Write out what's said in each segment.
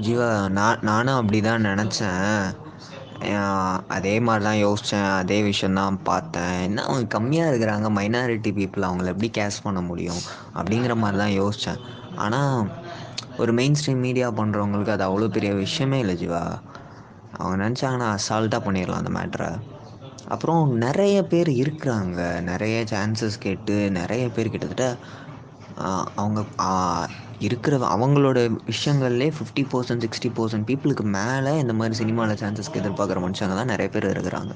ஜீவா, நானும் அப்படி தான் நினச்சேன். அதே மாதிரி தான் யோசித்தேன், அதே விஷயந்தான் பார்த்தேன். என்ன அவங்க கம்மியாக இருக்கிறாங்க, மைனாரிட்டி பீப்புள், அவங்கள எப்படி கேஸ் பண்ண முடியும் அப்படிங்கிற மாதிரி தான் யோசித்தேன். ஆனால் ஒரு மெயின் ஸ்ட்ரீம் மீடியா பண்ணுறவங்களுக்கு அது அவ்வளோ பெரிய விஷயமே இல்லை ஜீவா. அவங்க நினச்சாங்கன்னா அசால்ட்டாக பண்ணிடலாம் அந்த மேட்ரை. அப்புறம் நிறைய பேர் இருக்கிறாங்க, நிறைய சான்சஸ் கேட்டு நிறைய பேர் கிட்டத்தட்ட அவங்க இருக்கிற அவங்களோட விஷயங்கள்லே 50% 60% பீப்புளுக்கு மேலே இந்த மாதிரி சினிமாவில் சான்சஸ்க்கு எதிர்பார்க்குற மனுஷங்க தான் நிறைய பேர் இருக்கிறாங்க.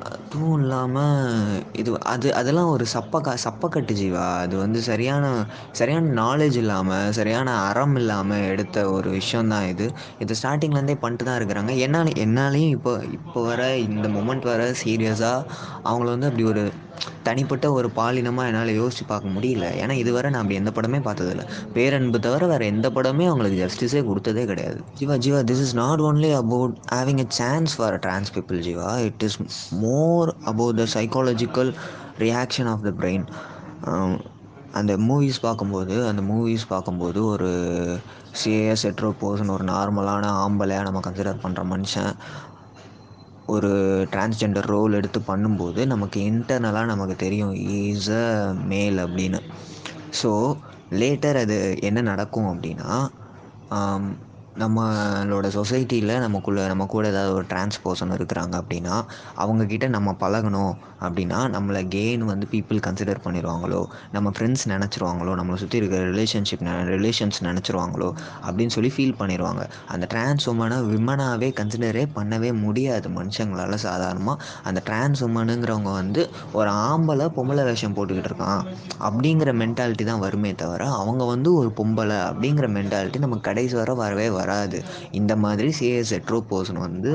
அதுவும் இல்லாமல் அதெல்லாம் ஒரு சப்பக்கட்டு ஜீவா. அது வந்து சரியான நாலேஜ் இல்லாமல், சரியான அறம் இல்லாமல் எடுத்த ஒரு விஷயந்தான் இது. இது ஸ்டார்டிங்லேருந்தே பண்ணிட்டு தான் இருக்கிறாங்க. என்னாலையும் இப்போ வர இந்த மொமெண்ட் வர சீரியஸாக அவங்கள வந்து அப்படி ஒரு தனிப்பட்ட ஒரு பாலினமாக என்னால் யோசித்து பார்க்க முடியல. ஏன்னா இதுவரை நான் அப்படி எந்த படமே பார்த்ததில்ல. பேரன்பு தவிர வேறு எந்த படமே அவங்களுக்கு ஜஸ்டிஸே கொடுத்ததே கிடையாது. Jeeva, this is not only about having a chance for trans people Jeeva. It is more about the psychological reaction of the brain. அந்த மூவிஸ் பார்க்கும்போது ஒரு சிஏஎஸ் ஹெட்ரோ பர்சன், ஒரு நார்மலான ஆம்பளையாக நம்ம கன்சிடர் பண்ணுற மனுஷன் ஒரு டிரான்ஸ்ஜெண்டர் ரோல் எடுத்து பண்ணும்போது நமக்கு இன்டர்னலாக நமக்கு தெரியும் இஸ் அ மேல் அப்படின்னு. ஸோ லேட்டர் அது என்ன நடக்கும் அப்படின்னா, நம்மளோட சொசைட்டியில் நம்ம கூட ஏதாவது ஒரு டிரான்ஸ் பர்சன் இருக்கிறாங்க அப்படின்னா, அவங்கக்கிட்ட நம்ம பழகணும் அப்படின்னா நம்மளை கேன்னு வந்து பீப்புள் கன்சிடர் பண்ணிடுவாங்களோ, நம்ம ஃப்ரெண்ட்ஸ் நினச்சிருவாங்களோ, நம்மளை சுற்றி இருக்கிற ரிலேஷன்ஸ் நினச்சிருவாங்களோ அப்படின்னு சொல்லி ஃபீல் பண்ணிடுவாங்க. அந்த டிரான்ஸ் விமனாகவே கன்சிடரே பண்ணவே முடியாது மனுஷங்களால். சாதாரணமாக அந்த டிரான்ஸ் உமனுங்கிறவங்க வந்து ஒரு பொம்பளை வேஷம் போட்டுக்கிட்டு இருக்கான் அப்படிங்கிற மென்டாலிட்டி தான் வருமே தவிர, அவங்க வந்து ஒரு பொம்பளை அப்படிங்கிற மென்டாலிட்டி நமக்கு கடைசி வரவே வராது. இந்த மாதிரி சிஎஸ் ஹெட்ரோ பர்சன் வந்து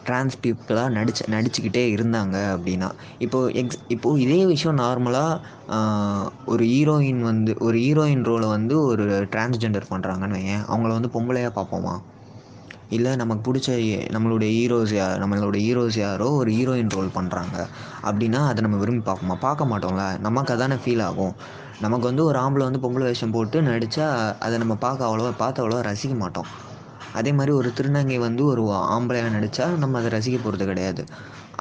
டிரான்ஸ் பீப்புளாக நடிச்சுக்கிட்டே இருந்தாங்க அப்படின்னா, இப்போது இதே விஷயம் நார்மலாக ஒரு ஹீரோயின் ரோலை வந்து ஒரு டிரான்ஸ்ஜெண்டர் பண்ணுறாங்கன்னு வையேன், அவங்கள வந்து பொம்பளையாக பார்ப்போமா? இல்லை நமக்கு பிடிச்ச நம்மளோட ஹீரோஸ் யாரோ ஒரு ஹீரோயின் ரோல் பண்ணுறாங்க அப்படின்னா அதை நம்ம விரும்பி பார்ப்போமா? பார்க்க மாட்டோம்ல. நமக்கு அதானே ஃபீல் ஆகும். நமக்கு வந்து ஒரு ஆம்பளை வந்து பொம்பளை வேஷம் போட்டு நடித்தா அதை நம்ம பார்த்து அவ்வளோவா ரசிக்க மாட்டோம். அதே மாதிரி ஒரு திருநங்கை வந்து ஒரு ஆம்பளையாக நடித்தா நம்ம அதை ரசிக்க போகிறது கிடையாது.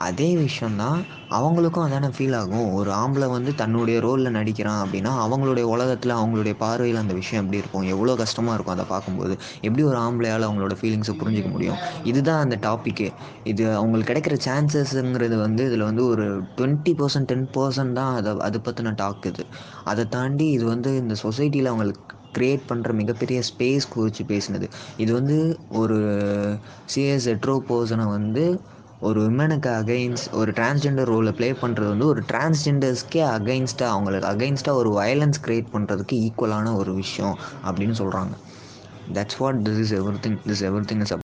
அதே விஷயந்தான் அவங்களுக்கும் அதானே ஃபீல் ஆகும். ஒரு ஆம்பளை வந்து தன்னுடைய ரோலில் நடிக்கிறான் அப்படின்னா அவங்களுடைய உலகத்தில், அவங்களுடைய பார்வையில் அந்த விஷயம் எப்படி இருக்கும், எவ்வளோ கஷ்டமாக இருக்கும் அதை பார்க்கும்போது. எப்படி ஒரு ஆம்பளையால் அவங்களோட ஃபீலிங்ஸை புரிஞ்சிக்க முடியும்? இதுதான் அந்த டாப்பிக்கே. இது அவங்களுக்கு கிடைக்கிற சான்சஸ்ங்கிறது வந்து இதில் வந்து ஒரு 20% 10% தான் அதை பற்றின டாக் இது. அதை தாண்டி இது வந்து இந்த சொசைட்டியில் அவங்களுக்கு க்ரியேட் பண்ணுற மிகப்பெரிய ஸ்பேஸ் குறித்து பேசினது. இது வந்து ஒரு சிஎஸ் ஹெட்ரோ பர்சனை வந்து ஒரு விமனுக்கு ஒரு டிரான்ஸ்ஜெண்டர் ரோலை ப்ளே பண்ணுறது வந்து ஒரு டிரான்ஸ்ஜெண்டர்ஸ்க்கே அவங்களுக்கு அகைன்ஸ்டாக ஒரு வயலன்ஸ் க்ரியேட் பண்ணுறதுக்கு ஈக்குவலான ஒரு விஷயம் அப்படின்னு சொல்கிறாங்க. That's what this is everything is